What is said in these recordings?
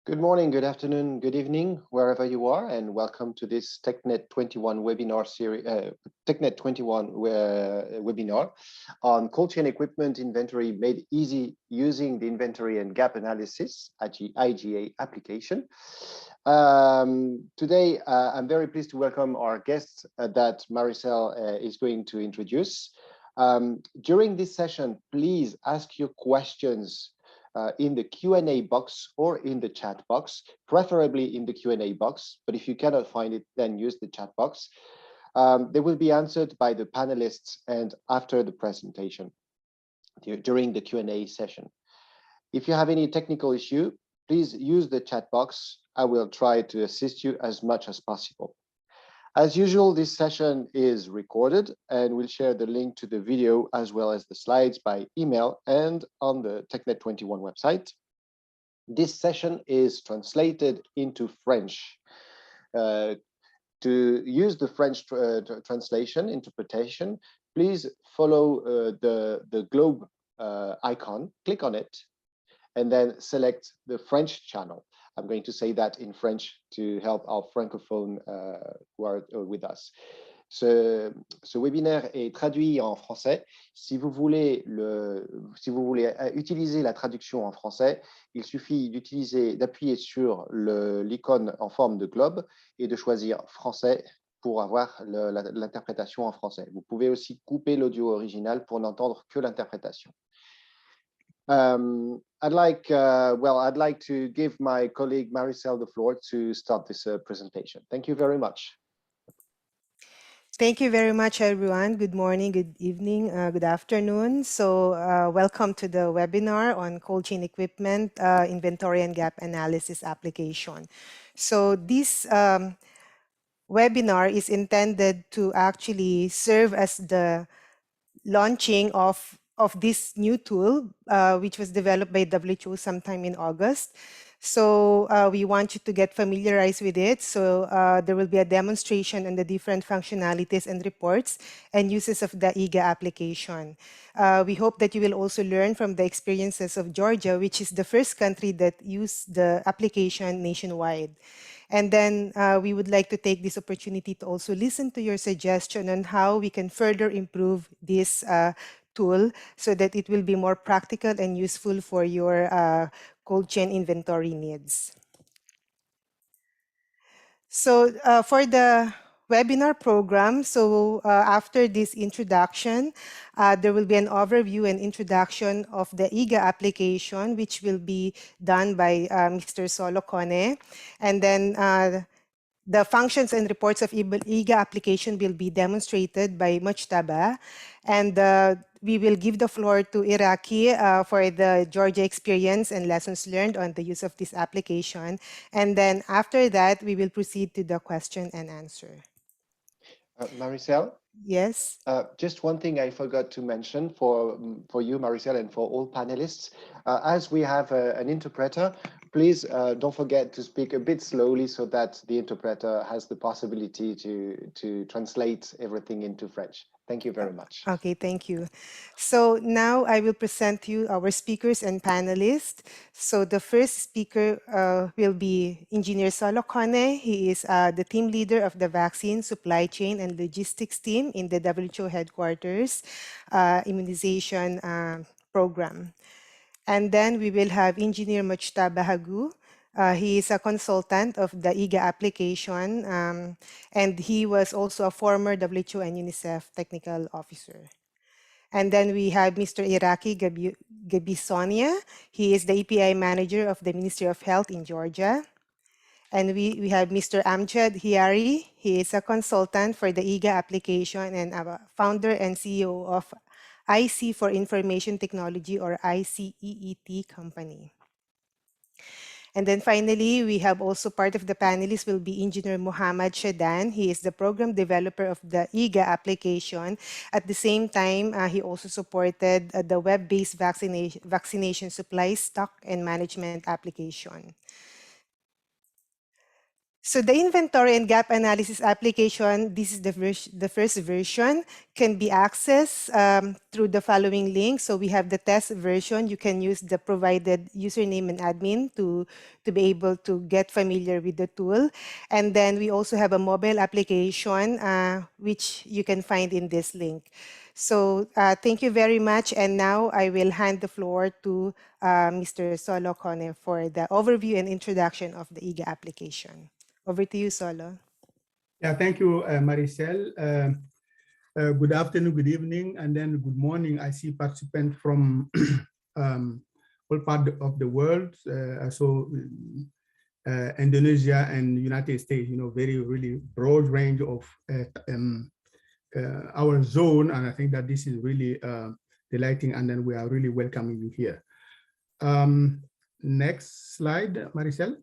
Good morning, good afternoon, good evening, wherever you are, and welcome to this TechNet 21 webinar series, TechNet 21 webinar on cold chain equipment inventory made easy using the inventory and gap analysis IGA application. Today, I'm very pleased to welcome our guest that Maricel is going to introduce. During this session, please ask your questions in the Q&A box or in the chat box, preferably in the Q&A box, but if you cannot find it, then use the chat box. They will be answered by the panelists and after the presentation, during the Q&A session. If you have any technical issue, please use the chat box. I will try to assist you as much as possible. As usual, this session is recorded and we'll share the link to the video as well as the slides by email and on the TechNet 21 website. This session is translated into French. To use the French translation interpretation, please follow the globe icon, click on it, and then select the French channel. I'm going to say that in French to help our francophone who are with us. Ce webinaire est traduit en français. Si vous voulez utiliser la traduction en français, il suffit d'appuyer sur l'icône en forme de globe et de choisir français pour avoir l'interprétation en français. Vous pouvez aussi couper l'audio original pour n'entendre que l'interprétation. I'd like to give my colleague Maricel the floor to start this presentation. Thank you very much. Thank you very much, everyone. Good morning, good evening, good afternoon. So welcome to the webinar on cold chain equipment, inventory and gap analysis application. So this webinar is intended to actually serve as the launching of this new tool, which was developed by WHO sometime in August. So we want you to get familiarized with it. So there will be a demonstration on the different functionalities and reports and uses of the IGA application. We hope that you will also learn from the experiences of Georgia, which is the first country that used the application nationwide. And then we would like to take this opportunity to also listen to your suggestion on how we can further improve this tool so that it will be more practical and useful for your cold chain inventory needs. So for the webinar program, so after this introduction, there will be an overview and introduction of the IGA application, which will be done by Mr. Souleymane Kone. And then the functions and reports of IGA application will be demonstrated by Mojtaba. And we will give the floor to Irakli for the Georgia experience and lessons learned on the use of this application. And then after that, we will proceed to the question and answer. Maricel? Yes. Just one thing I forgot to mention for you, Maricel, and for all panelists. As we have an interpreter, please don't forget to speak a bit slowly so that the interpreter has the possibility to translate everything into French. Thank you very much. Okay, thank you. So now I will present to you our speakers and panelists. So the first speaker will be Engineer Souleymane Kone. He is the team leader of the vaccine supply chain and logistics team in the WHO headquarters immunization program. And then we will have Engineer Mojtaba Haghgou. He is a consultant of the IGA application, and he was also a former WHO and UNICEF technical officer. And then we have Mr. Irakli Gabisonia. He is the API manager of the Ministry of Health in Georgia. And we have Mr. Amjad Hiari. He is a consultant for the IGA application and a founder and CEO of IC for Information Technology, or ICEET company. And then finally, we have also part of the panelists will be Engineer Mohammad Shadan. He is the program developer of the IGA application. At the same time, he also supported the web-based vaccination supply, stock, and management application. So the inventory and gap analysis application, this is the first version, can be accessed through the following link. So we have the test version. You can use the provided username and admin to be able to get familiar with the tool. And then we also have a mobile application, which you can find in this link. So thank you very much. And now I will hand the floor to Mr. Souleymane Kone for the overview and introduction of the IGA application. Over to you, Solo. Yeah, thank you, Maricel. Good afternoon, good evening, and then good morning. I see participants from all parts of the world. Indonesia and United States, very really broad range of our zone. And I think that this is really delighting, and then we are really welcoming you here. Next slide, Maricel.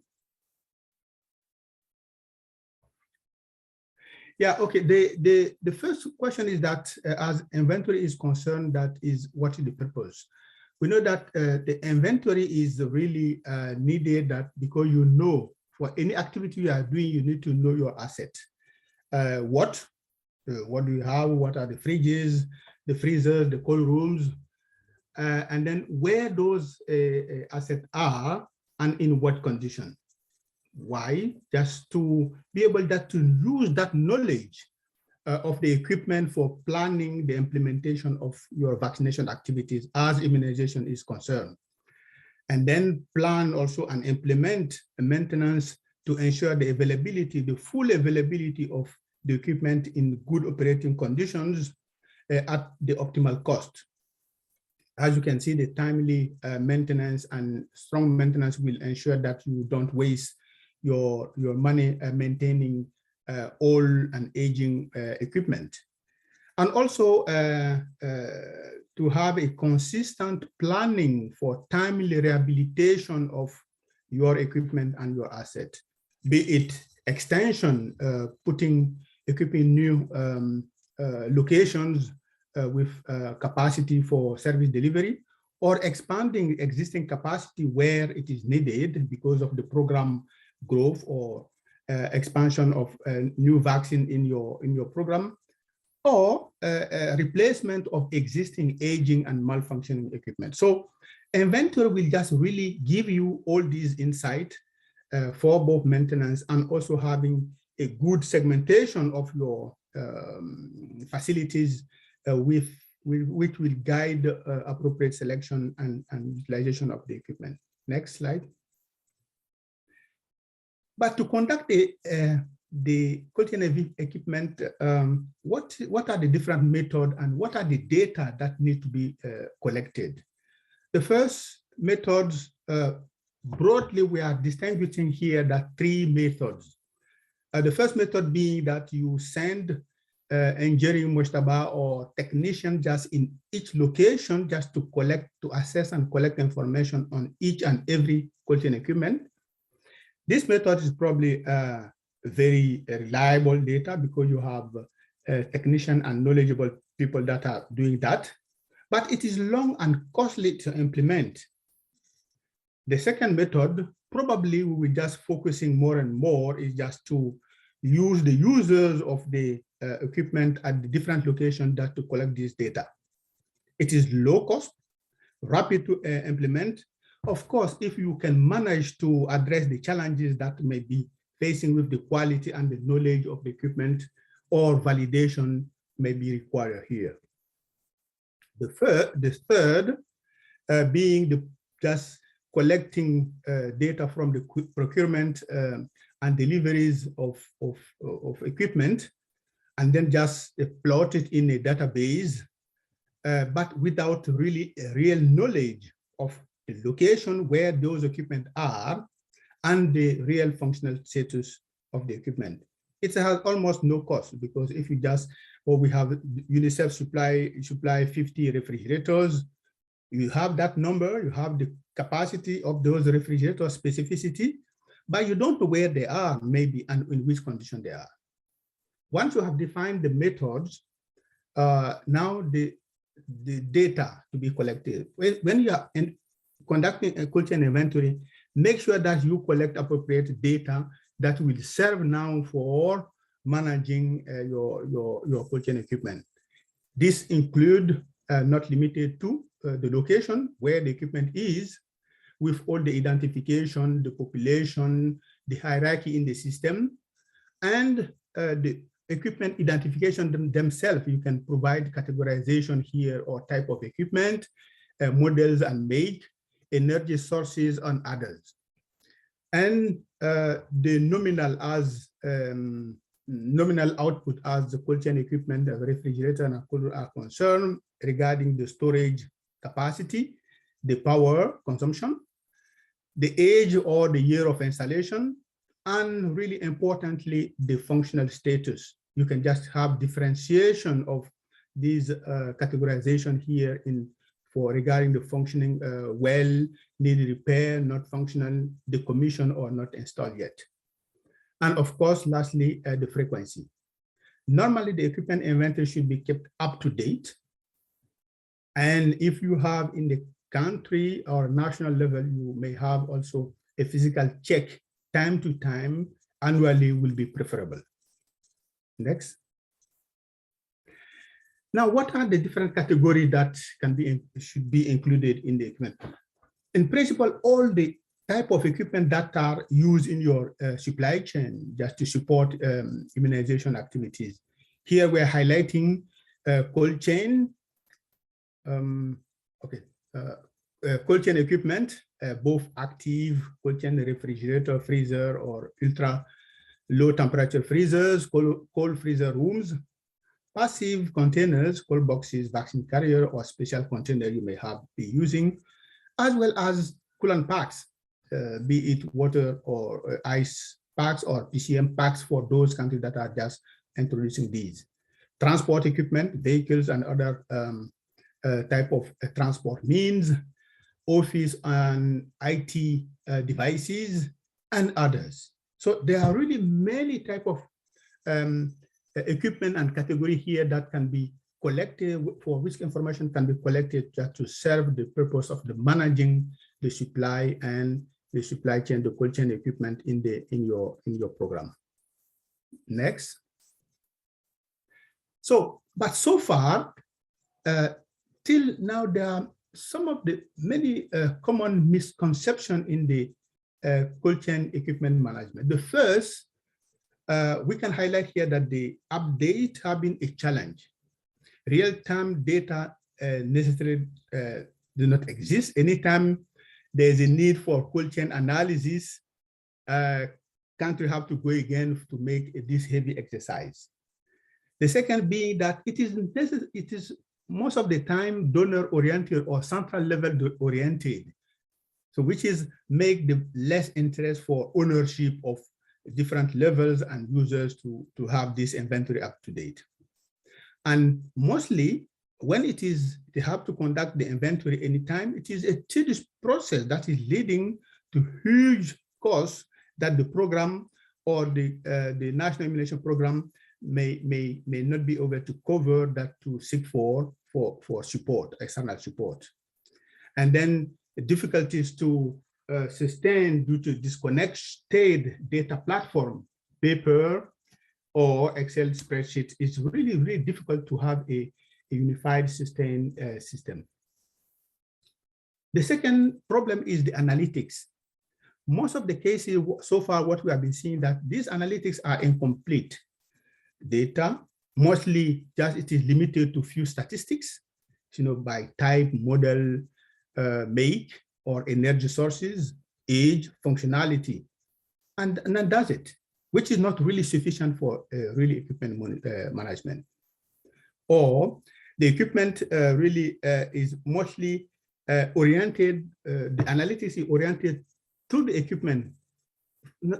Yeah, okay. The first question is that as inventory is concerned, that is what is the purpose? We know that the inventory is really needed that because for any activity you are doing, you need to know your asset. What do you have? What are the fridges, the freezers, the cold rooms? And then where those assets are and in what condition. Why? Just to be able to use that knowledge of the equipment for planning the implementation of your vaccination activities as immunization is concerned. And then plan also and implement a maintenance to ensure the availability, the full availability of the equipment in good operating conditions at the optimal cost. As you can see, the timely maintenance and strong maintenance will ensure that you don't waste your money maintaining old and aging equipment. And also to have a consistent planning for timely rehabilitation of your equipment and your asset, be it extension, equipping new locations with capacity for service delivery, or expanding existing capacity where it is needed because of the program growth or expansion of new vaccine in your program, or replacement of existing aging and malfunctioning equipment. So inventory will just really give you all these insight for both maintenance and also having a good segmentation of your facilities which will guide appropriate selection and utilization of the equipment. Next slide. But to conduct the quality equipment, what are the different methods and what are the data that need to be collected? The first methods, broadly, we are distinguishing here that three methods. The first method being that you send engineering Mojtaba or technician just in each location just to assess and collect information on each and every quality equipment. This method is probably very reliable data because you have technician and knowledgeable people that are doing that, but it is long and costly to implement. The second method, probably we will just focusing more and more is just to use the users of the equipment at the different locations that to collect this data. It is low cost, rapid to implement. Of course, if you can manage to address the challenges that may be facing with the quality and the knowledge of the equipment, or validation may be required here. The third being just collecting data from the procurement and deliveries of equipment, and then just plot it in a database, but without really a real knowledge of the location where those equipment are and the real functional status of the equipment. It has almost no cost because if you just, we have UNICEF supply 50 refrigerators, you have that number, you have the capacity of those refrigerator specificity, but you don't know where they are maybe and in which condition they are. Once you have defined the methods, now the data to be collected. When you are conducting a quality inventory, make sure that you collect appropriate data that will serve now for managing your cold chain equipment. This include, not limited to, the location where the equipment is, with all the identification, the population, the hierarchy in the system, and the equipment identification themselves. You can provide categorization here or type of equipment, models and make, energy sources, and others. And the nominal output as the cold chain equipment, the refrigerator and cooler are concerned regarding the storage capacity, the power consumption, the age or the year of installation, and really importantly, the functional status. You can just have differentiation of these categorization here regarding the functioning well, need repair, not functional, decommissioned or not installed yet. And of course, lastly, the frequency. Normally, the equipment inventory should be kept up to date. And if you have in the country or national level, you may have also a physical check time to time, annually will be preferable. Next. Now, what are the different categories that should be included in the equipment? In principle, all the type of equipment that are used in your supply chain just to support immunization activities. Here we're highlighting cold chain, cold chain equipment, both active cold chain refrigerator, freezer, or ultra low temperature freezers, cold freezer rooms, passive containers, cold boxes, vaccine carrier, or special container you may be using, as well as coolant packs, be it water or ice packs or PCM packs for those countries that are just introducing these. Transport equipment, vehicles, and other type of transport means, office and IT devices, and others. So there are really many type of equipment and category here that can be collected, for which information can be collected just to serve the purpose of the managing the supply and the supply chain, the cold chain equipment in your program. Next. So, but so far, till now, there are some of the many common misconceptions in the cold chain equipment management. The first, we can highlight here that the update have been a challenge. Real-time data necessarily do not exist. Anytime there's a need for cold chain analysis, country have to go again to make this heavy exercise. The second being that it is most of the time donor-oriented or central level oriented. So which is make the less interest for ownership of different levels and users to have this inventory up to date. And mostly when they have to conduct the inventory anytime, it is a tedious process that is leading to huge costs that the program or the national immunization program may not be able to cover, that to seek for support, external support. And then the difficulties to sustain due to disconnected data platform, paper or Excel spreadsheet. Is really, really difficult to have a unified sustained system. The second problem is the analytics. Most of the cases so far, what we have been seeing, that these analytics are incomplete. Data, mostly just it is limited to few statistics, by type, model, make, or energy sources, age, functionality, and that does it, which is not really sufficient for really equipment management. Or the equipment really is mostly oriented, the analytics is oriented to the equipment,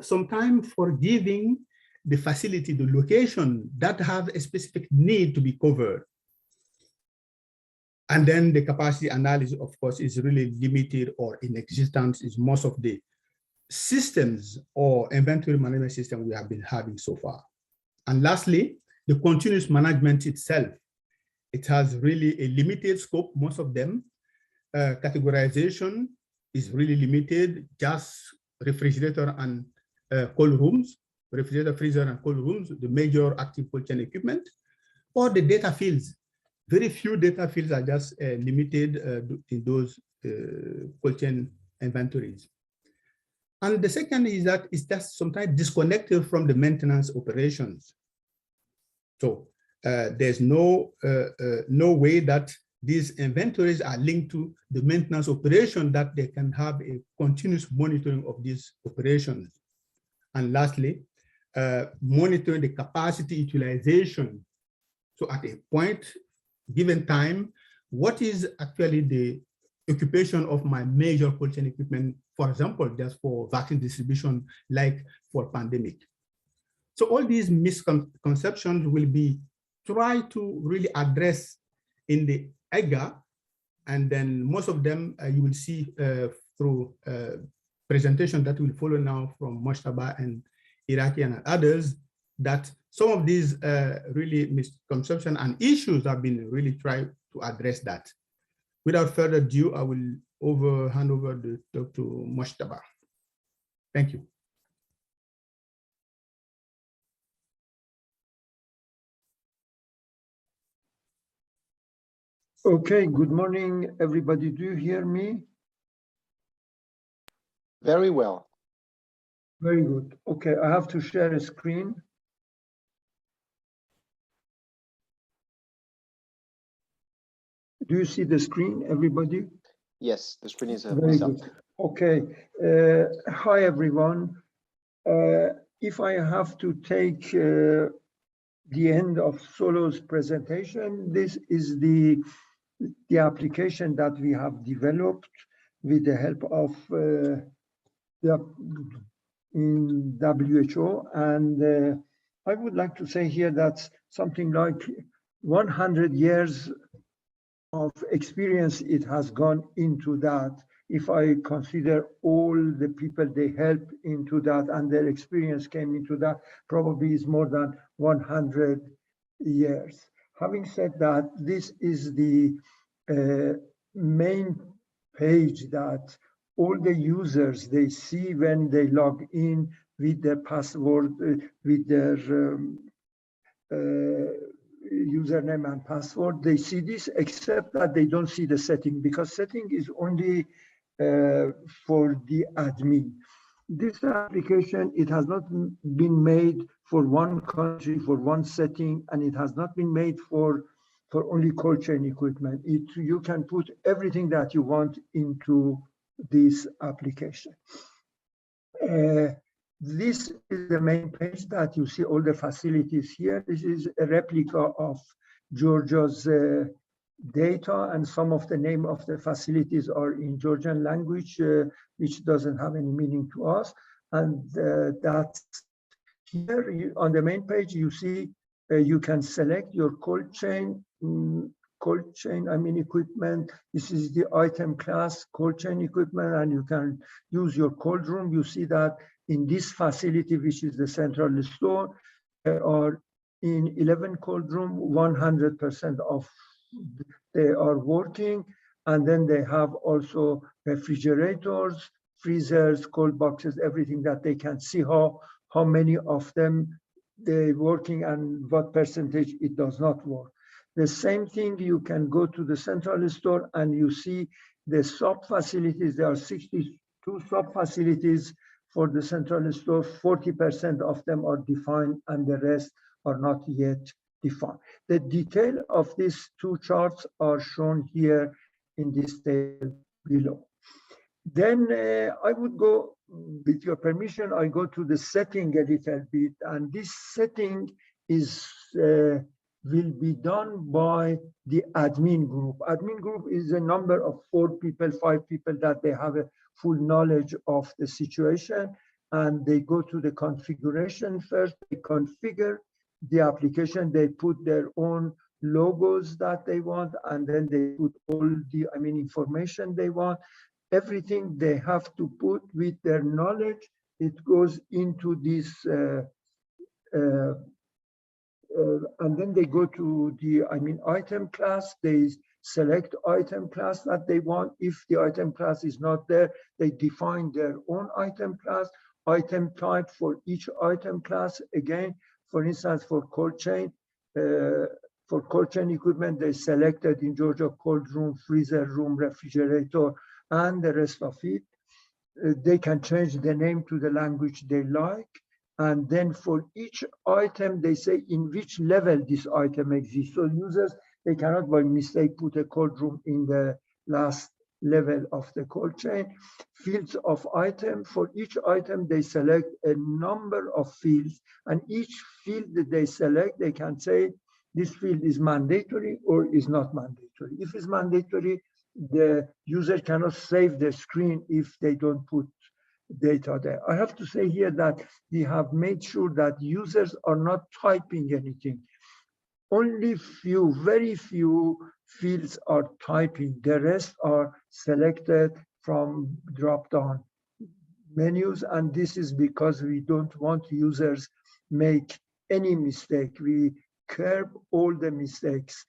sometimes forgiving the facility, the location that have a specific need to be covered. And then the capacity analysis, of course, is really limited or in existence is most of the systems or inventory management system we have been having so far. And lastly, the continuous management itself. It has really a limited scope, most of them. Categorization is really limited, just refrigerator and cold rooms, refrigerator, freezer, and cold rooms, the major active cold chain equipment, or the data fields. Very few data fields are just limited in those cold chain inventories. And the second is that it's just sometimes disconnected from the maintenance operations. So there's no way that these inventories are linked to the maintenance operation, that they can have a continuous monitoring of these operations. And lastly, monitoring the capacity utilization. So at a point, given time, what is actually the occupation of my major cold chain equipment, for example, just for vaccine distribution, like for pandemic. So all these misconceptions will be tried to really address in the Haghgou, and then most of them you will see through presentation that will follow now from Mojtaba and Irakli and others, that some of these really misconceptions and issues have been really tried to address that. Without further ado, I will hand over the talk to Mojtaba. Thank you. Okay, good morning, everybody. Do you hear me? Very well. Very good. Okay, I have to share a screen. Do you see the screen, everybody? Yes, the screen is Very up. good. Okay. Hi, everyone. If I have to take the end of Solo's presentation, this is the application that we have developed with the help of in WHO, and I would like to say here that something like 100 years of experience it has gone into that. If I consider all the people they helped into that and their experience came into that, probably is more than 100 years. Having said that, this is the main page that all the users they see when they log in with their password, with their username and password. They see this, except that they don't see the setting, because setting is only for the admin. This application, it has not been made for one country, for one setting, and it has not been made for only cold chain equipment. You can put everything that you want into this application. This is the main page that you see all the facilities here. This is a replica of Georgia's data, and some of the name of the facilities are in Georgian language, which doesn't have any meaning to us. And that's here on the main page, you see you can select your cold chain equipment. This is the item class cold chain equipment, and you can use your cold room. You see that in this facility, which is the central store, there are in 11 cold room, 100% of they are working, and then they have also refrigerators, freezers, cold boxes, everything that they can see how many of them they're working and what percentage it does not work. The same thing, you can go to the central store and you see the sub facilities. There are 62 sub facilities for the central store. 40% of them are defined and the rest are not yet defined. The detail of these two charts are shown here in this table below. Then I would go, with your permission, I go to the setting a little bit, and this setting is will be done by the admin group. Admin group is a number of 4 people, 5 people that they have a full knowledge of the situation, and they go to the configuration first. They configure the application, they put their own logos that they want, and then they put all the information they want. Everything they have to put with their knowledge, it goes into this and then they go to the item class. They select item class that they want. If the item class is not there, they define their own item class. item type for each item class. Again, for instance, for cold chain equipment, they selected in Georgia cold room, freezer room, refrigerator, and the rest of it. They can change the name to the language they like. And then for each item, they say in which level this item exists. So users, they cannot by mistake put a cold room in the last level of the cold chain. Fields of item, for each item, they select a number of fields, and each field that they select, they can say this field is mandatory or is not mandatory. If it's mandatory, the user cannot save the screen if they don't put data there. I have to say here that we have made sure that users are not typing anything. Only few, very few fields are typing. The rest are selected from drop-down menus, and this is because we don't want users make any mistake. We curb all the mistakes.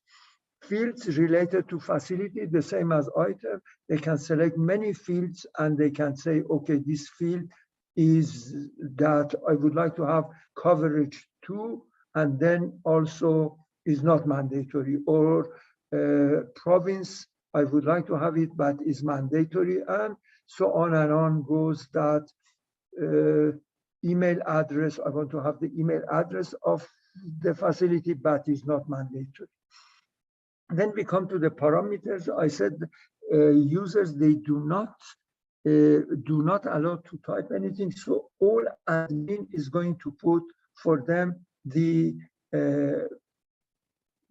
Fields related to facility, the same as item, they can select many fields and they can say, okay, this field is that I would like to have coverage to, and then also is not mandatory, or province, I would like to have it, but is mandatory, and so on and on goes. That email address, I want to have the email address of the facility, but is not mandatory. Then we come to the parameters. I said users, they do not allow to type anything. So all admin is going to put for them the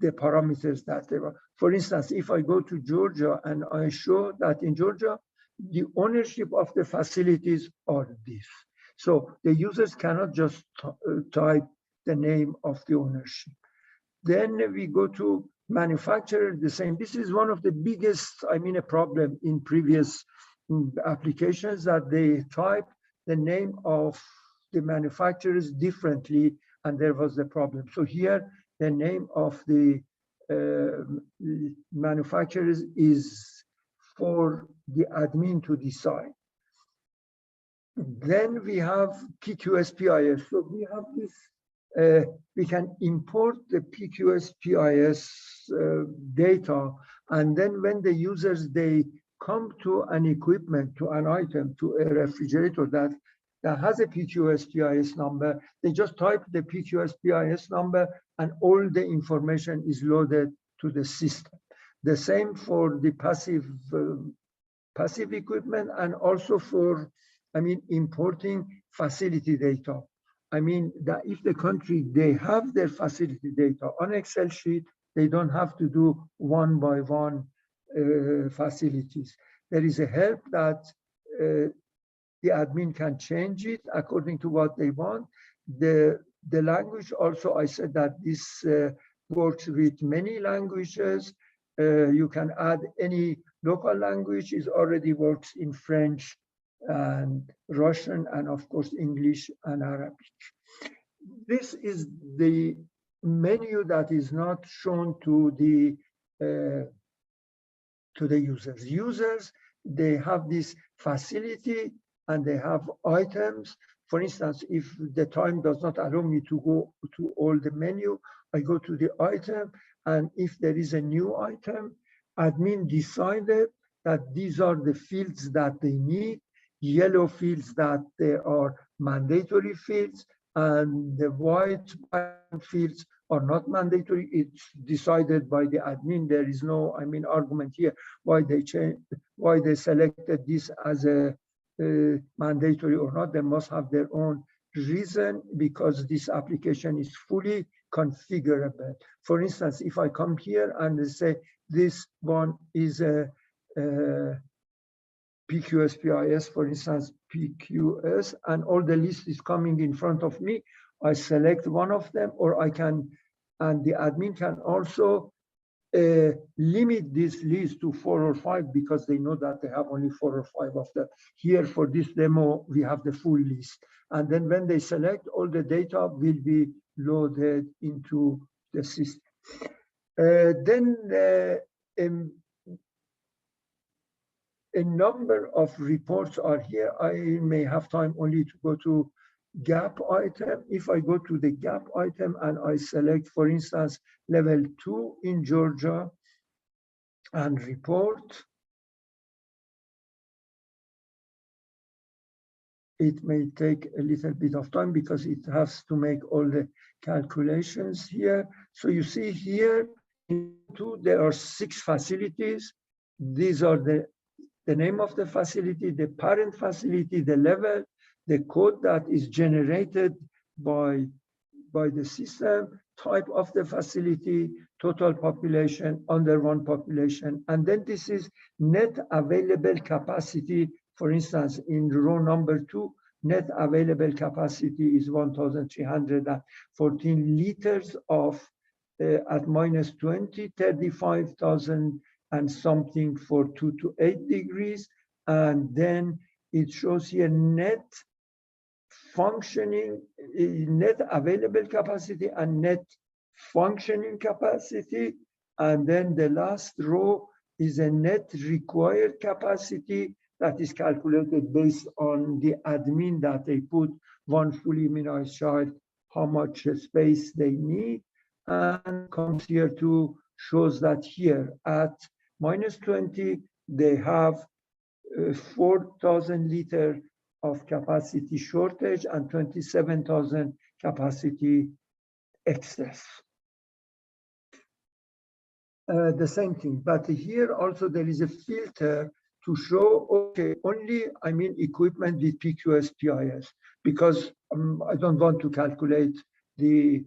parameters that they want. For instance, if I go to Georgia and I show that in Georgia, the ownership of the facilities are this. So the users cannot just type the name of the ownership. Then we go to manufacturer, the same. This is one of the biggest, a problem in previous applications, that they type the name of the manufacturers differently, and there was the problem. So here, the name of the manufacturers is for the admin to decide. Then we have PQS-PIS. So we have this. We can import the PQS-PIS data, and then when the users, they come to an equipment, to an item, to a refrigerator that has a PQS-PIS number, they just type the PQS-PIS number and all the information is loaded to the system. The same for the passive equipment, and also for, importing facility data. That if the country, they have their facility data on Excel sheet, they don't have to do one by one facilities. There is a help that the admin can change it according to what they want. The language also, I said that this works with many languages. You can add any local language. It already works in French and Russian, and of course English and Arabic. This is the menu that is not shown to the users. Users, they have this facility and they have items. For instance, if the time does not allow me to go to all the menu, I go to the item, and if there is a new item, admin decided that these are the fields that they need. Yellow fields that they are mandatory fields, and the white fields are not mandatory. It's decided by the admin. There is no, argument here why they selected this as a mandatory or not. They must have their own reason, because this application is fully configurable. For instance, if I come here and say this one is a PQS-PIS, for instance, PQS, and all the list is coming in front of me, I select one of them, or I can, and the admin can also limit this list to 4 or 5, because they know that they have only 4 or 5 of them. Here for this demo, we have the full list. And then when they select, all the data will be loaded into the system. Then a number of reports are here. I may have time only to go to gap item. If I go to the gap item and I select, for instance, level 2 in Georgia and report, it may take a little bit of time because it has to make all the calculations here. So you see here, in 2, there are 6 facilities. These are the name of the facility, the parent facility, the level, the code that is generated by the system, type of the facility, total population, under one population. And then this is net available capacity. For instance, in row number 2, net available capacity is 1,314 liters of at -20, 35,000 and something for 2 to 8 degrees. And then it shows here net functioning, net available capacity and net functioning capacity. And then the last row is a net required capacity that is calculated based on the admin that they put one fully immunized child, how much space they need, and comes here to shows that here at -20, they have 4,000 liter of capacity shortage and 27,000 capacity excess. The same thing, but here also there is a filter to show, okay, only, I mean, equipment with PQS PIS, because I don't want to calculate the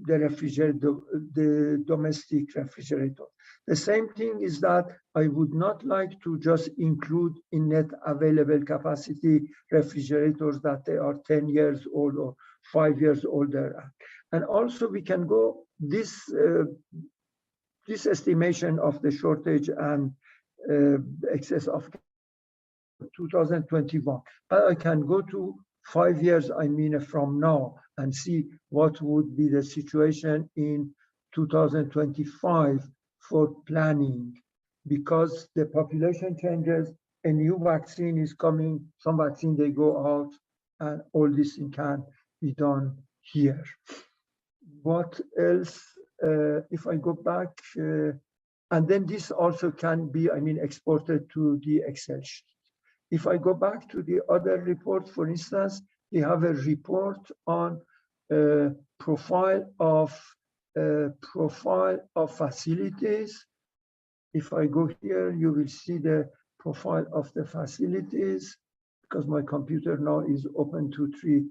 refrigerator, the domestic refrigerator. The same thing is that I would not like to just include in net available capacity refrigerators that they are 10 years old or 5 years older. And also we can go this estimation of the shortage and excess of 2021, but I can go to 5 years, I mean, from now, and see what would be the situation in 2025 for planning, because the population changes, a new vaccine is coming, some vaccine they go out, and all this can be done here. What else? If I go back, and then this also can be, I mean, exported to the Excel sheet. If I go back to the other report, for instance, we have a report on profile of facilities. If I go here, you will see the profile of the facilities, because my computer now is open to 3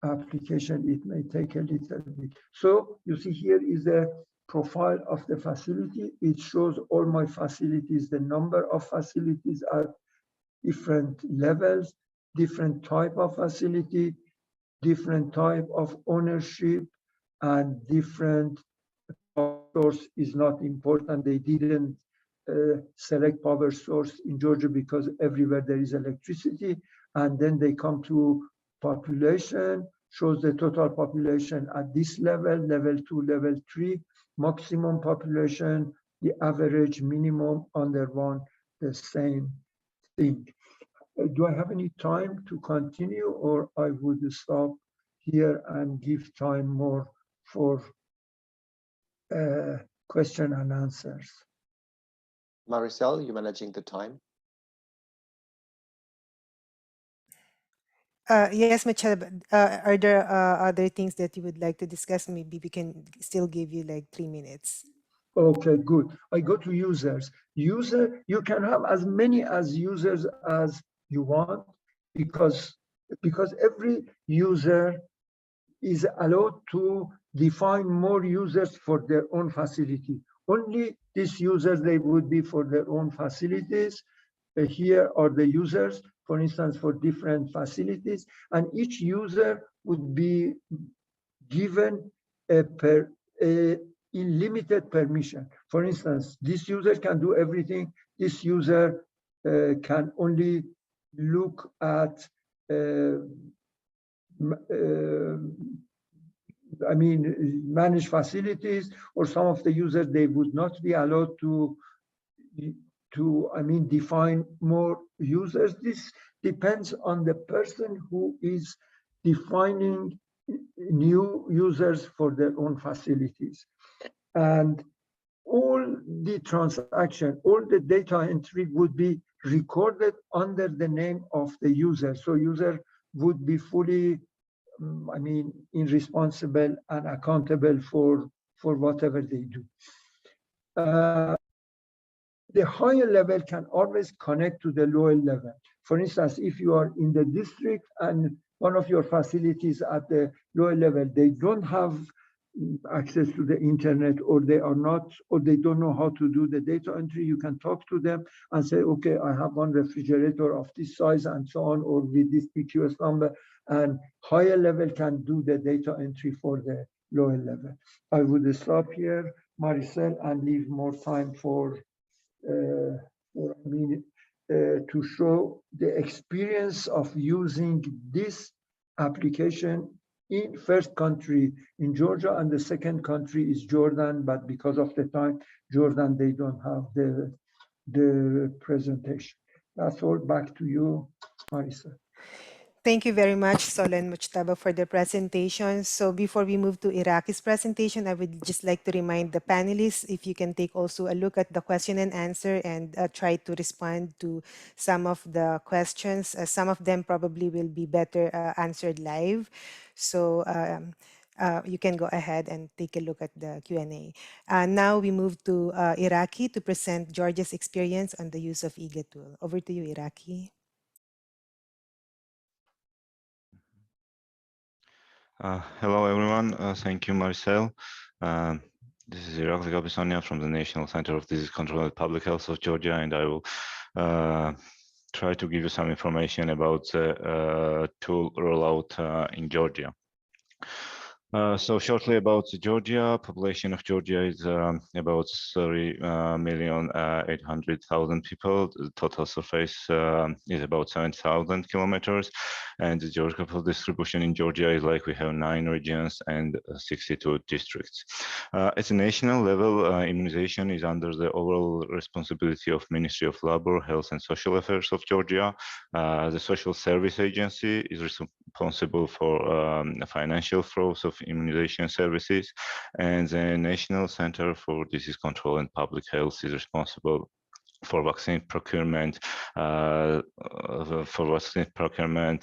application. It may take a little bit. So you see here is the profile of the facility. It shows all my facilities, the number of facilities at different levels, different type of facility, different type of ownership, and different power source is not important. They didn't select power source in Georgia because everywhere there is electricity. And then they come to population, shows the total population at this level, level 2, level 3, maximum population, the average, minimum, under one, the same thing. Do I have any time to continue, or I would stop here and give time more for question and answers? Maricel, you're managing the time. Yes, Mojtaba, are there other things that you would like to discuss? Maybe we can still give you like 3 minutes. Okay, good. I go to users. User, you can have as many as users as you want, because every user is allowed to define more users for their own facility. Only these users, they would be for their own facilities. Here are the users, for instance, for different facilities, and each user would be given a unlimited permission. For instance, this user can do everything. This user can only look at, I mean, manage facilities, or some of the users, they would not be allowed to define more users. This depends on the person who is defining new users for their own facilities. And all the transaction, all the data entry would be recorded under the name of the user. So user would be fully, irresponsible and accountable for whatever they do. The higher level can always connect to the lower level. For instance, if you are in the district and one of your facilities at the lower level, they don't have access to the internet, or they are not, or they don't know how to do the data entry, you can talk to them and say, okay, I have one refrigerator of this size and so on, or with this PQS number, and higher level can do the data entry for the lower level. I would stop here, Maricel, and leave more time for to show the experience of using this application in first country in Georgia, and the second country is Jordan, but because of the time, Jordan, they don't have the presentation. That's all. Back to you, Marisa. Thank you very much, Sol and Mojtaba, for the presentation. So before we move to Iraki's presentation, I would just like to remind the panelists, if you can take also a look at the question and answer and try to respond to some of the questions. Some of them probably will be better answered live. So you can go ahead and take a look at the Q&A. Now we move to Iraki to present Georgia's experience on the use of IGA tool. Over to you, Iraki. Hello, everyone. Thank you, Maricel. This is Irakli Gabisonia from the National Center of Disease Control and Public Health of Georgia, and I will try to give you some information about the tool rollout in Georgia. So shortly about Georgia, population of Georgia is about 30,800,000 people. The total surface is about 7,000 kilometers, and the geographical distribution in Georgia is like we have 9 regions and 62 districts. At a national level, immunization is under the overall responsibility of Ministry of Labor, Health and Social Affairs of Georgia. The Social Service Agency is responsible for financial flows of immunization services, and the National Center for Disease Control and Public Health is responsible for vaccine procurement,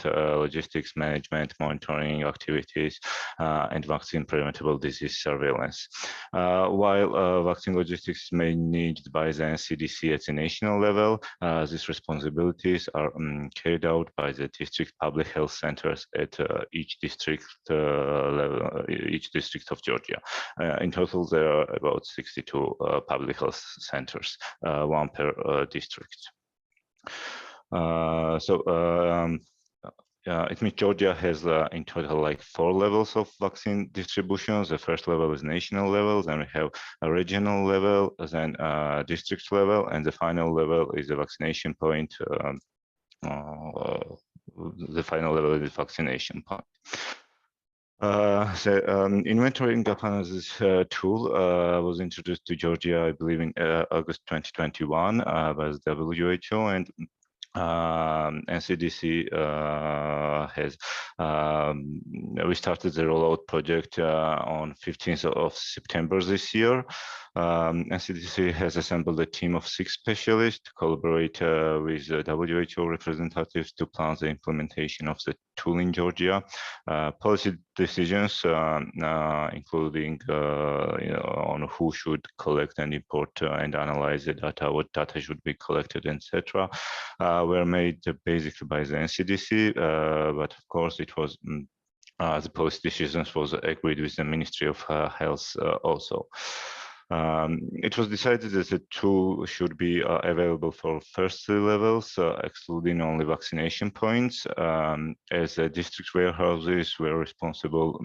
logistics management, monitoring activities, and vaccine preventable disease surveillance. While vaccine logistics is managed by the NCDC at the national level, these responsibilities are carried out by the district public health centers at each district level, each district of Georgia. In total, there are about 62 public health centers, one per district. It means Georgia has in total like 4 levels of vaccine distribution. The first level is national level, then we have a regional level, then district level, and the final level is the vaccination point. The final level is the vaccination point. The inventorying analysis tool was introduced to Georgia, I believe, in August 2021 by the WHO, and NCDC has we started the rollout project on 15th of September this year. NCDC has assembled a team of 6 specialists to collaborate with WHO representatives to plan the implementation of the tool in Georgia. Policy decisions, including on who should collect and import and analyze the data, what data should be collected, etc., were made basically by the NCDC, but of course it was the policy decisions was agreed with the Ministry of Health also. It was decided that the tool should be available for first 3 levels, excluding only vaccination points, as district warehouses were responsible.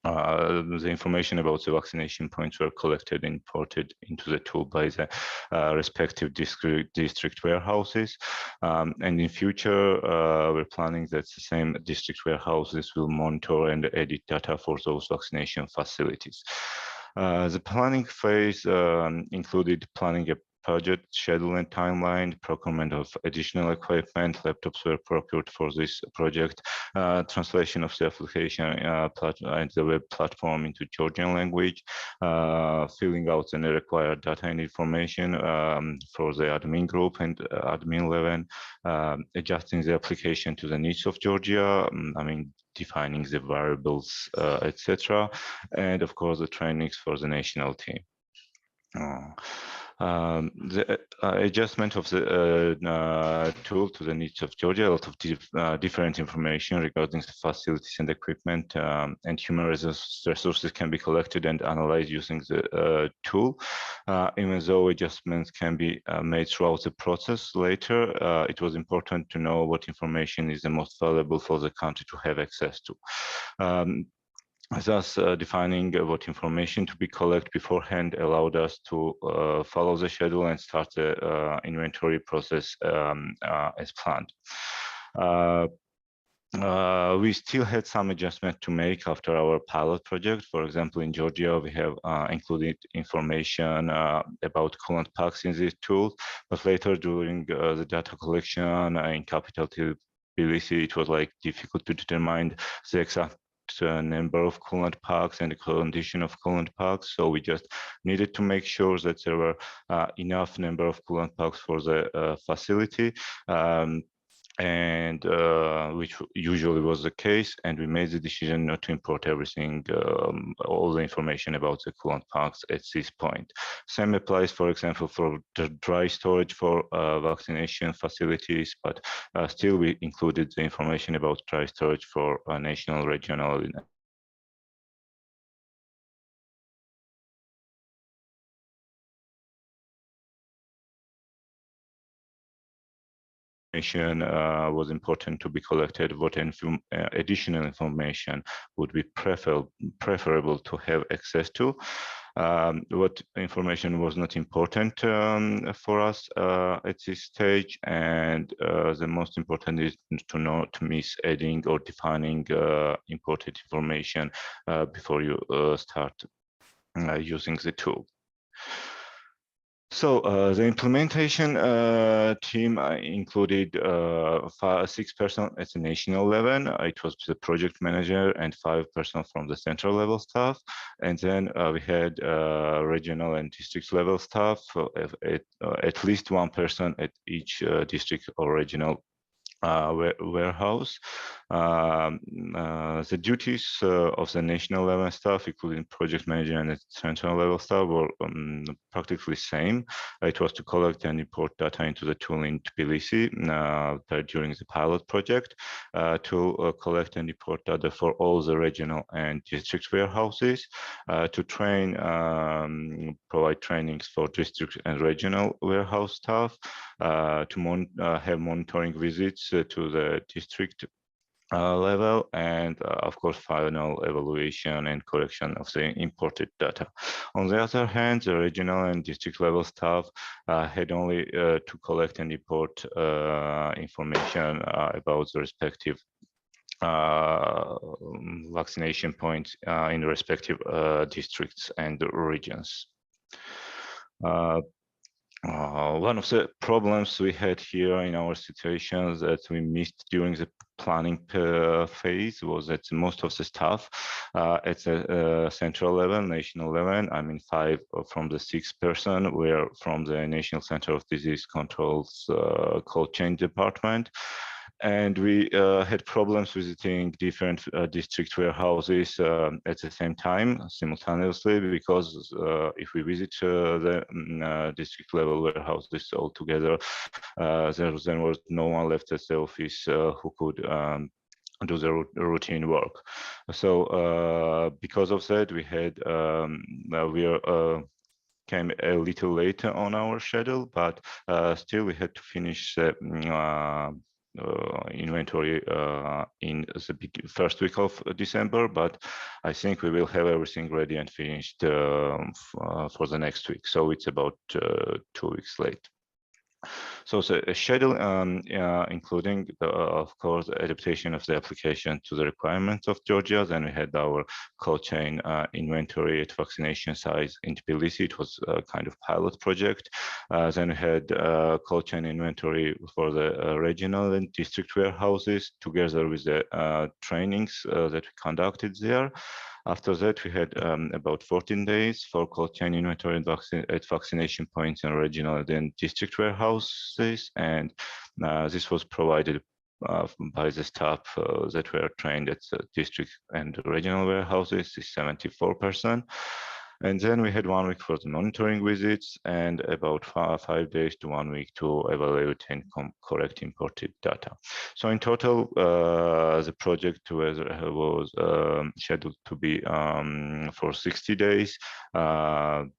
The information about the vaccination points were collected and imported into the tool by the respective district warehouses. And in future, we're planning that the same district warehouses will monitor and edit data for those vaccination facilities. The planning phase included planning a project schedule and timeline, procurement of additional equipment, laptops were procured for this project, translation of the application and the web platform into Georgian language, filling out the required data and information for the admin group and admin level, adjusting the application to the needs of Georgia, defining the variables, etc., and of course the trainings for the national team. The adjustment of the tool to the needs of Georgia, a lot of different information regarding the facilities and equipment and human resources can be collected and analyzed using the tool. Even though adjustments can be made throughout the process later, it was important to know what information is the most valuable for the country to have access to. Thus, defining what information to be collected beforehand allowed us to follow the schedule and start the inventory process as planned. We still had some adjustment to make after our pilot project. For example, in Georgia, we have included information about coolant packs in this tool, but later during the data collection in capital Tbilisi, it was difficult to determine the exact number of coolant packs and the condition of coolant packs, so we just needed to make sure that there were enough number of coolant packs for the facility, and which usually was the case, and we made the decision not to import everything, all the information about the coolant packs at this point. Same applies, for example, for the dry storage for vaccination facilities, but still we included the information about dry storage for national, regional, was important to be collected, what additional information would be preferable to have access to. What information was not important for us at this stage, and the most important is to not miss adding or defining imported information before you start using the tool. So the implementation team included 6 persons at the national level. It was the project manager and 5 persons from the central level staff. And then we had regional and district level staff, at least 1 person at each district or regional warehouse. The duties of the national level staff, including project manager and the central level staff, were practically same. It was to collect and import data into the tool in Tbilisi during the pilot project, to collect and import data for all the regional and district warehouses, to train, provide trainings for district and regional warehouse staff, to have monitoring visits to the district level, and of course final evaluation and correction of the imported data. On the other hand, the regional and district level staff had only to collect and import information about the respective vaccination points in the respective districts and regions. One of the problems we had here in our situations that we missed during the planning phase was that most of the staff at the central level, national level, 5 from the 6 person were from the National Center of Disease Control's cold chain department. And we had problems visiting different district warehouses at the same time, simultaneously, because if we visit the district level warehouses all together, there was no one left at the office who could do the routine work. So because of that, we had came a little later on our schedule, but still we had to finish the inventory in the first week of December, but I think we will have everything ready and finished for the next week. So it's about 2 weeks late. So a schedule including, of course, adaptation of the application to the requirements of Georgia. Then we had our cold chain inventory at vaccination sites in Tbilisi. It was a kind of pilot project. Then we had cold chain inventory for the regional and district warehouses, together with the trainings that we conducted there. After that, we had about 14 days for cold chain inventory at vaccination points and regional and district warehouses. And this was provided by the staff that were trained at the district and regional warehouses, is 74%. And then we had 1 week for the monitoring visits and about 5 days to 1 week to evaluate and correct imported data. So in total, the project was scheduled to be for 60 days. The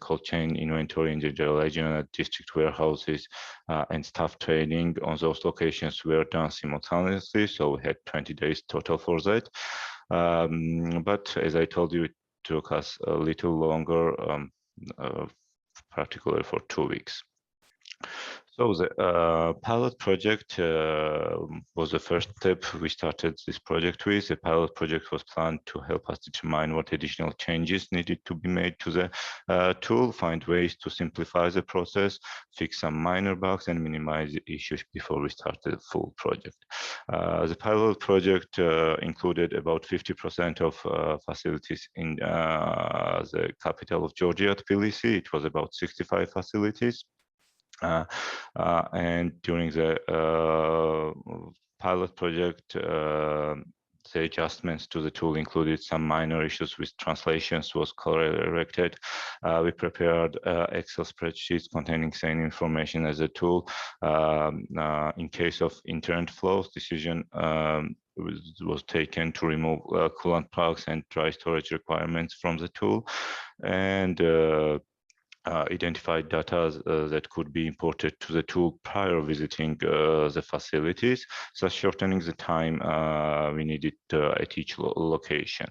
cold chain inventory in the regional district warehouses and staff training on those locations were done simultaneously. So we had 20 days total for that. But as I told you, it took us a little longer, particularly for 2 weeks. So the pilot project was the first step we started this project with. The pilot project was planned to help us determine what additional changes needed to be made to the tool, find ways to simplify the process, fix some minor bugs, and minimize the issues before we started the full project. The pilot project included about 50% of facilities in the capital of Georgia, Tbilisi. It was about 65 facilities. And during the pilot project, the adjustments to the tool included some minor issues with translations was corrected. We prepared Excel spreadsheets containing same information as a tool. In case of internet flows, decision was taken to remove coolant plugs and dry storage requirements from the tool, and identified data that could be imported to the tool prior visiting the facilities, thus shortening the time we needed at each location.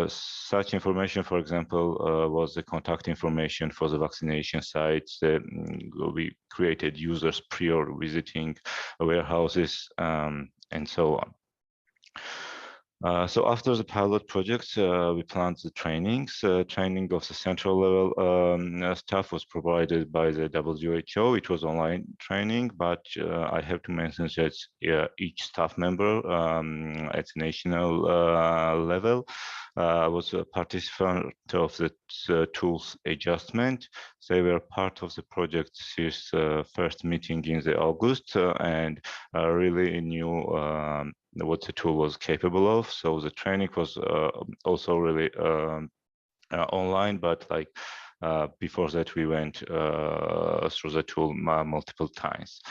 Such information, for example, was the contact information for the vaccination sites. We created users prior visiting warehouses, and so on. So after the pilot projects, we planned the trainings. Training of the central level staff was provided by the WHO. It was online training, but I have to mention that each staff member at the national level was a participant of the tool's adjustment. They were part of the project's first meeting in the August and really knew what the tool was capable of. So the training was also really online, but like before that, we went through the tool multiple times.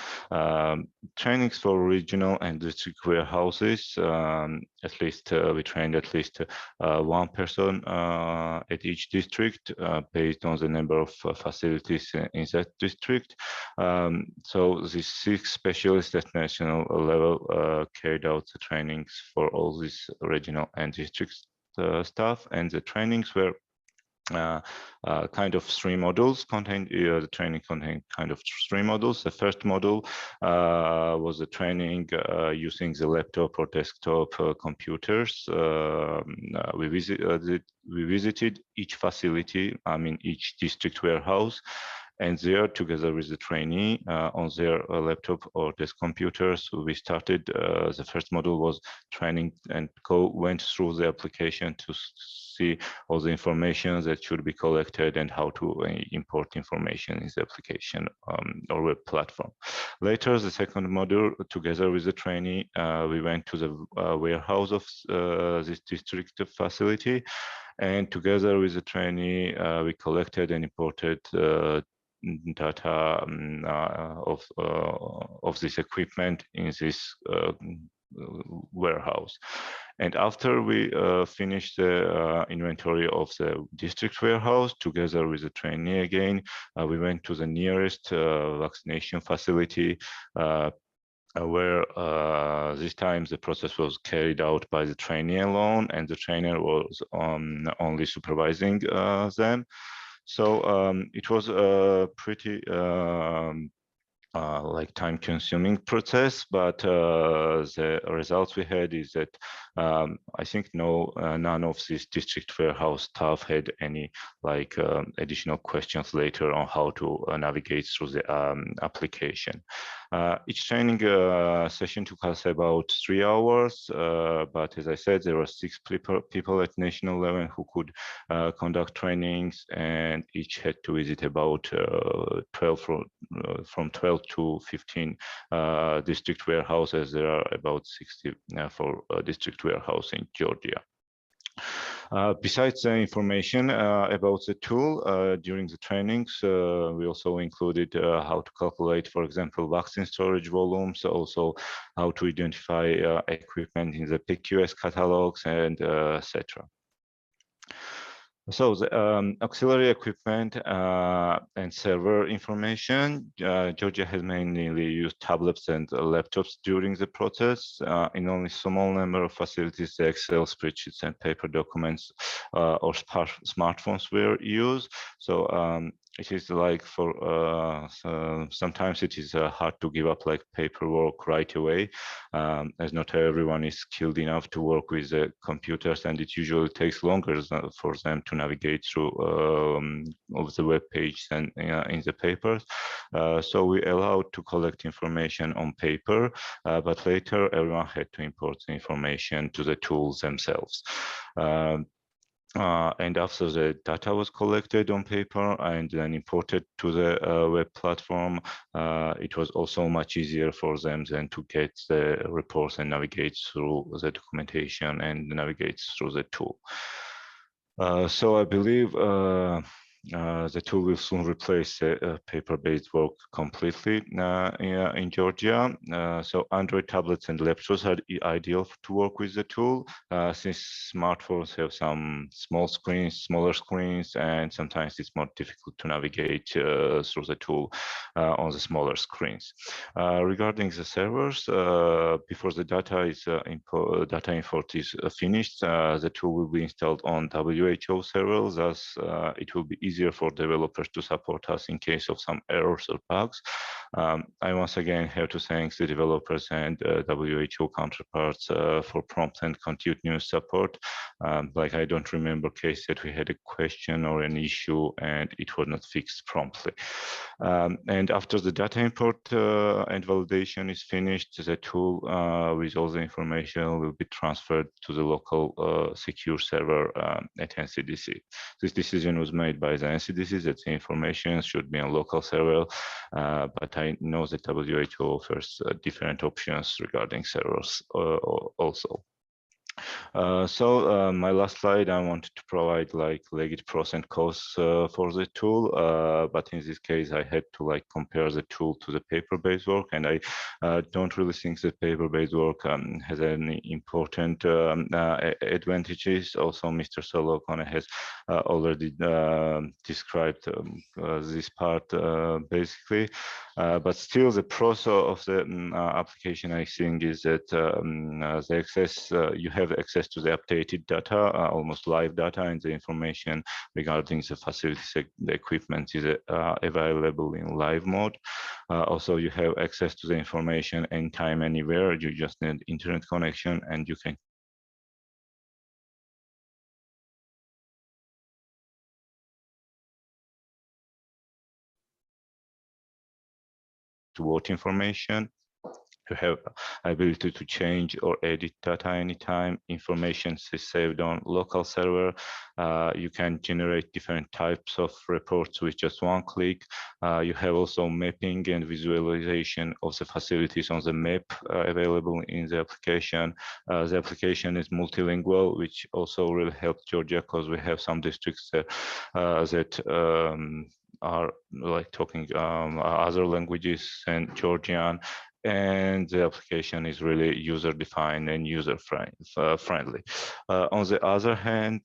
Trainings for regional and district warehouses, at least we trained at least one person at each district based on the number of facilities in that district. So the 6 specialists at national level carried out the trainings for all these regional and district staff, and the trainings were kind of 3 modules contained. The training contained kind of 3 modules. The first module was the training using the laptop or desktop computers. We visited each facility, I mean each district warehouse, and there, together with the trainee on their laptop or desk computers, we started. The first module was training and went through the application to see all the information that should be collected and how to import information in the application or web platform. Later, the second module, together with the trainee, we went to the warehouse of this district facility, and together with the trainee, we collected and imported data of this equipment in this warehouse. And after we finished the inventory of the district warehouse, together with the trainee again, we went to the nearest vaccination facility, where this time the process was carried out by the trainee alone, and the trainer was only supervising them. So it was pretty like time-consuming process, but the results we had is that I think none of these district warehouse staff had any like additional questions later on how to navigate through the application. Each training session took us about 3 hours, but as I said, there were 6 people at national level who could conduct trainings, and each had to visit about from 12 to 15 district warehouses. There are about 60 for district warehouse in Georgia. Besides the information about the tool during the trainings, we also included how to calculate, for example, vaccine storage volumes, also how to identify equipment in the PQS catalogs, and etc. So the auxiliary equipment and server information, Georgia has mainly used tablets and laptops during the process. In only small number of facilities, the Excel spreadsheets and paper documents or smartphones were used. So it is like for sometimes it is hard to give up like paperwork right away, as not everyone is skilled enough to work with the computers, and it usually takes longer for them to navigate through of the web page than in the papers. So we allowed to collect information on paper, but later everyone had to import the information to the tools themselves. And after the data was collected on paper and then imported to the web platform, it was also much easier for them then to get the reports and navigate through the documentation and navigate through the tool. So I believe the tool will soon replace paper-based work completely in Georgia. So Android tablets and laptops are ideal to work with the tool, since smartphones have some smaller screens, and sometimes it's more difficult to navigate through the tool on the smaller screens. Regarding the servers, before the data import is finished, the tool will be installed on WHO servers, thus it will be easier for developers to support us in case of some errors or bugs. I once again have to thank the developers and WHO counterparts for prompt and continuous support. Like I don't remember case that we had a question or an issue and it was not fixed promptly. And after the data import and validation is finished, the tool with all the information will be transferred to the local secure server at NCDC. This decision was made by the NCDC that the information should be on local server, but I know that WHO offers different options regarding servers also. So my last slide, I wanted to provide like legit pros and cons for the tool, but in this case I had to like compare the tool to the paper-based work, and I don't really think that paper-based work has any important advantages. Also, Mr. Souleymane Kone has already described this part basically. But still, the pros of the application, I think, is that the access you have access to the updated data, almost live data, and the information regarding the facilities, the equipment is available in live mode. Also, you have access to the information anytime, anywhere. You just need internet connection, and you can to what information. You have ability to change or edit data anytime. Information is saved on local server. You can generate different types of reports with just one click. You have also mapping and visualization of the facilities on the map available in the application. The application is multilingual, which also really helps Georgia because we have some districts that are like talking other languages than Georgian, and the application is really user-defined and user-friendly. On the other hand,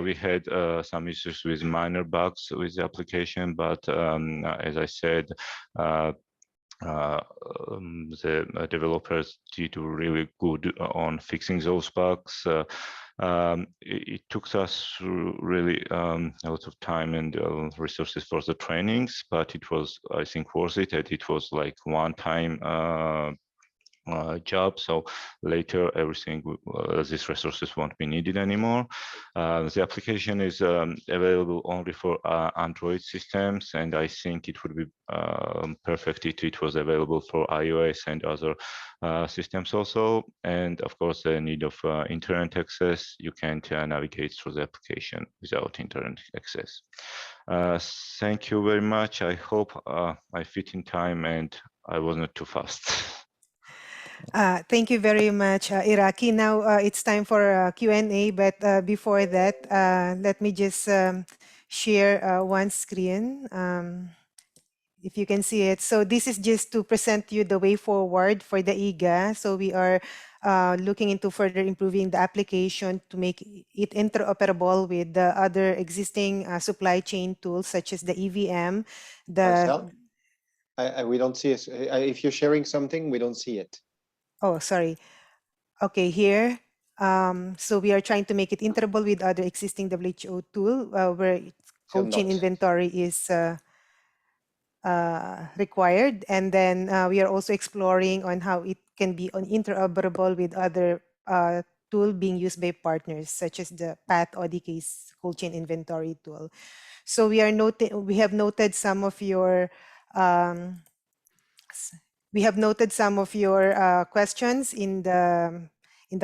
we had some issues with minor bugs with the application, but as I said, the developers did really good on fixing those bugs. It took us really a lot of time and resources for the trainings, but it was, I think, worth it. And it was like one-time job. So later, everything, these resources won't be needed anymore. The application is available only for Android systems, and I think it would be perfect if it was available for iOS and other systems also. And of course, the need of internet access, you can't navigate through the application without internet access. Thank you very much. I hope I fit in time and I was not too fast. Thank you very much, Irakli. Now it's time for Q&A, but before that, let me just share one screen. If you can see it. So this is just to present you the way forward for the IGA. So we are looking into further improving the application to make it interoperable with the other existing supply chain tools, such as the EVM. Maricel, we don't see it. If you're sharing something, we don't see it. Oh, sorry. Okay, here. So we are trying to make it interoperable with other existing WHO tool where cold chain inventory is required. And then we are also exploring on how it can be interoperable with other tool being used by partners, such as the PATH ODK's cold chain inventory tool. So we have noted some of your questions in the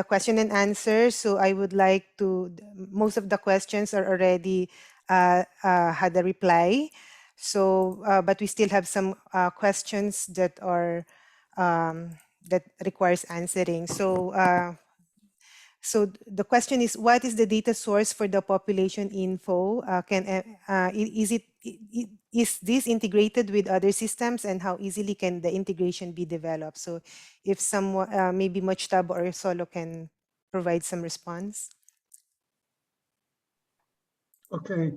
question and answer. So I would like to, most of the questions are already had a reply. So, but we still have some questions that are that requires answering. So, so the question is, what is the data source for the population info? Is this integrated with other systems, and how easily can the integration be developed? So if someone, maybe Mojtaba or Solo can provide some response. Okay.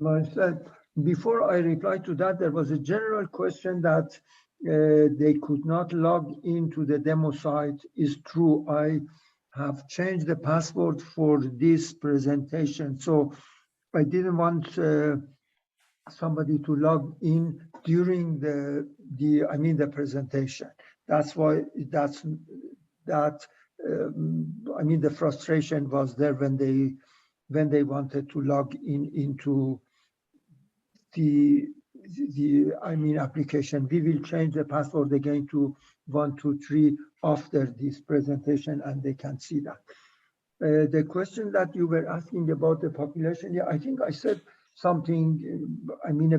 Maricel, before I reply to that, there was a general question that they could not log into the demo site. Is true. I have changed the password for this presentation, so I didn't want somebody to log in during the presentation. That's why the frustration was there when they wanted to log in into the application. We will change the password again to 123 after this presentation, and they can see that. The question that you were asking about the population, yeah, I think I said something,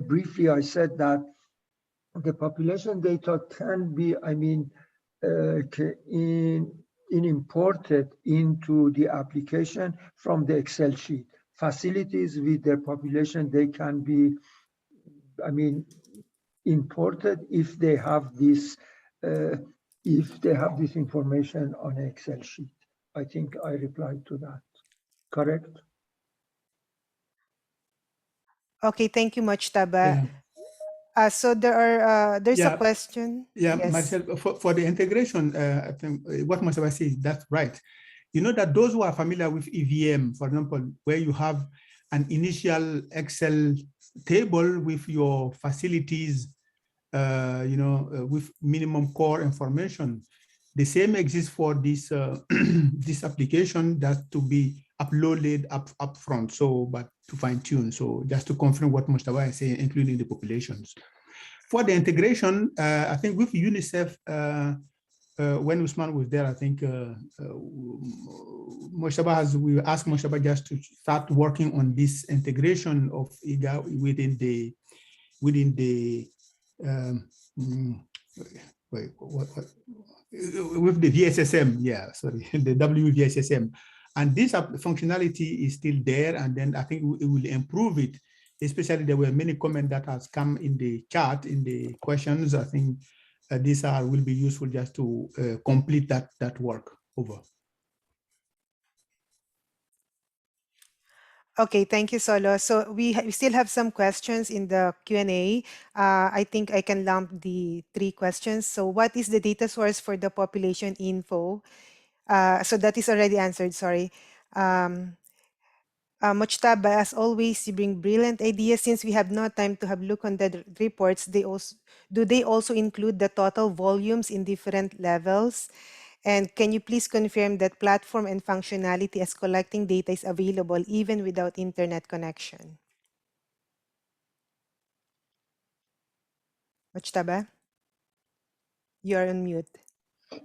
briefly I said that the population data can be, imported into the application from the Excel sheet. Facilities with their population, they can be, imported if they have this information on an Excel sheet. I think I replied to that. Correct? Okay, thank you, Mojtaba. So there's a question. Yeah, yes. Maricel, for the integration, I think what Mojtaba says, that's right. You know that those who are familiar with EVM, for example, where you have an initial Excel table with your facilities, with minimum core information, the same exists for this this application that to be uploaded up front. So, but to fine tune. So, just to confirm what Mojtaba is saying, including the populations. For the integration, I think with UNICEF, when Usman was there, I think we asked Mojtaba just to start working on this integration of IGA within the with the VSSM, the WVSSM. And this functionality is still there, and then I think it will improve it. Especially there were many comments that has come in the chat, in the questions. I think these will be useful just to complete that work over. Okay, thank you, Solo. So we still have some questions in the Q&A. I think I can lump the 3 questions. So what is the data source for the population info? So that is already answered, sorry. Mojtaba, as always, you bring brilliant ideas. Since we have no time to have look on the reports, do they also include the total volumes in different levels? And can you please confirm that platform and functionality as collecting data is available even without internet connection? Mojtaba, you are on mute.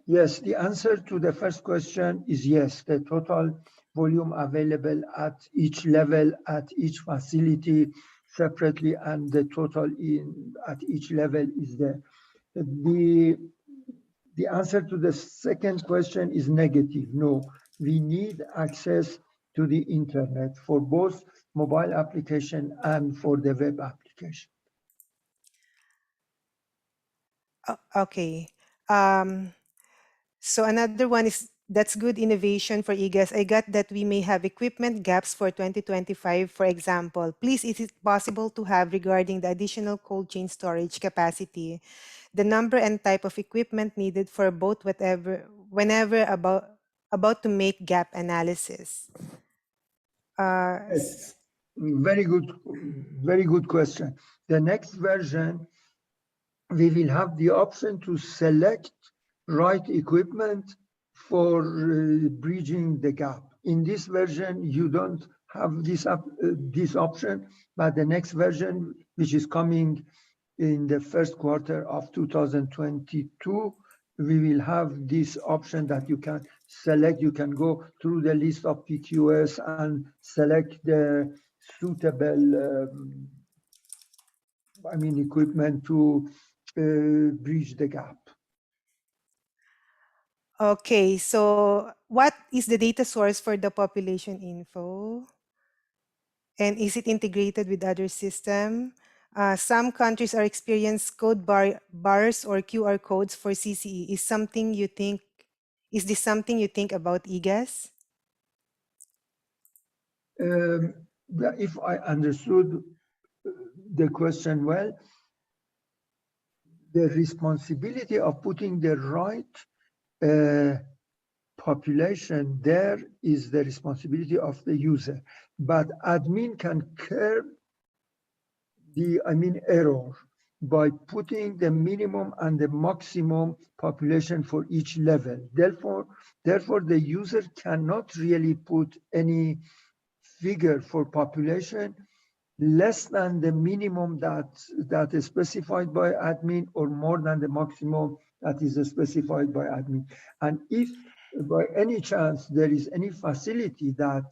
Yes, the answer to the first question is yes. The total volume available at each level, at each facility separately, and the total at each level is there. The answer to the second question is negative. No, we need access to the internet for both mobile application and for the web application. Okay. So another one is that's good innovation for IGAS. I got that we may have equipment gaps for 2025, for example. Please, is it possible to have regarding the additional cold chain storage capacity, the number and type of equipment needed for both whenever about to make gap analysis? Yes, very good question. The next version, we will have the option to select right equipment for bridging the gap. In this version, you don't have this option, but the next version, which is coming in the first quarter of 2022, we will have this option that you can select. You can go through the list of PQS and select the suitable equipment to bridge the gap. Okay, so what is the data source for the population info? And is it integrated with other system? Some countries are experiencing code bars or QR codes for CCE. Is this something you think about IGAS? If I understood the question well, the responsibility of putting the right population there is the responsibility of the user, but admin can curb the error by putting the minimum and the maximum population for each level. Therefore, the user cannot really put any figure for population less than the minimum that is specified by admin or more than the maximum that is specified by admin. And if by any chance there is any facility that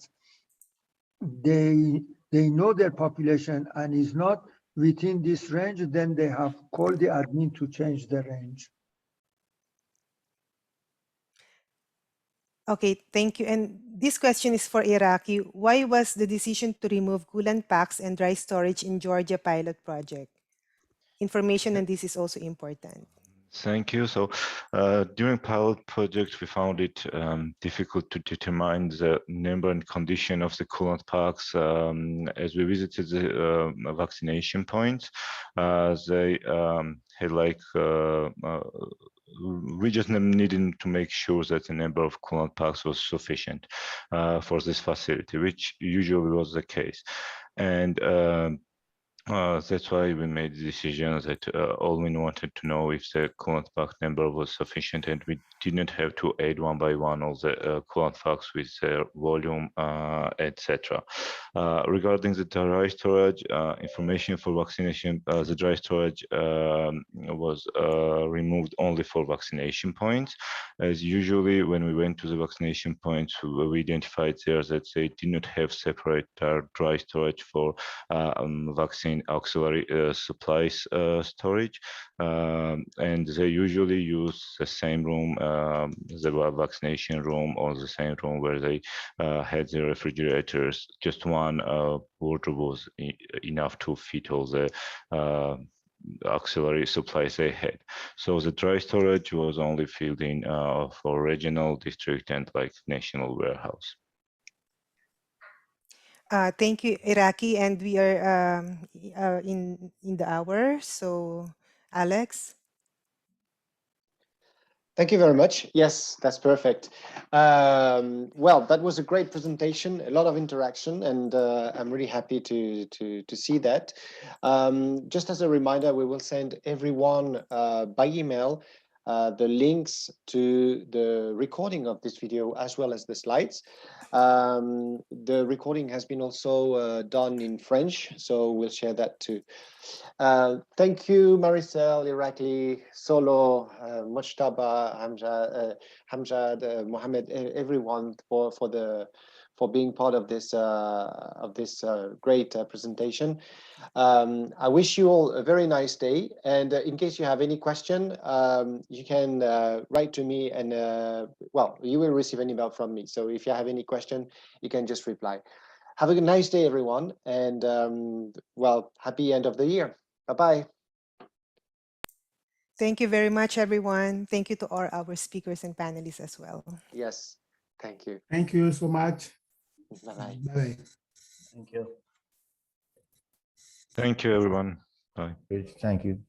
they know their population and is not within this range, then they have called the admin to change the range. Okay, thank you. And this question is for Irakli. Why was the decision to remove coolant packs and dry storage in Georgia pilot project? Information on this is also important. Thank you. So during pilot project, we found it difficult to determine the number and condition of the coolant packs. As we visited the vaccination points, they had we just needed to make sure that the number of coolant packs was sufficient for this facility, which usually was the case. And that's why we made the decision that all we wanted to know if the coolant pack number was sufficient, and we didn't have to add one by one all the coolant packs with their volume, etc. Regarding the dry storage, information for vaccination, the dry storage was removed only for vaccination points. As usually when we went to the vaccination points, we identified there that they did not have separate dry storage for vaccine auxiliary supplies storage, and they usually use the same room, the vaccination room, or the same room where they had the refrigerators. Just one wardrobe was enough to fit all the auxiliary supplies they had. So the dry storage was only filled in for regional, district, and national warehouse. Thank you, Iraqi, and we are in the hour. So, Alex. Thank you very much. Yes, that's perfect. Well, that was a great presentation, a lot of interaction, and I'm really happy to see that. Just as a reminder, we will send everyone by email the links to the recording of this video as well as the slides. The recording has been also done in French, so we'll share that too. Thank you, Maricel, Irakli, Solo, Mojtaba, Hamjad, Mohammed, everyone for being part of this great presentation. I wish you all a very nice day. And in case you have any question, you can write to me, and well, you will receive an email from me. So if you have any question, you can just reply. Have a nice day, everyone, and well, happy end of the year. Bye-bye. Thank you very much, everyone. Thank you to all our speakers and panelists as well. Yes, thank you. Thank you so much. Bye-bye. Bye. Thank you. Thank you, everyone. Bye. Great. Thank you.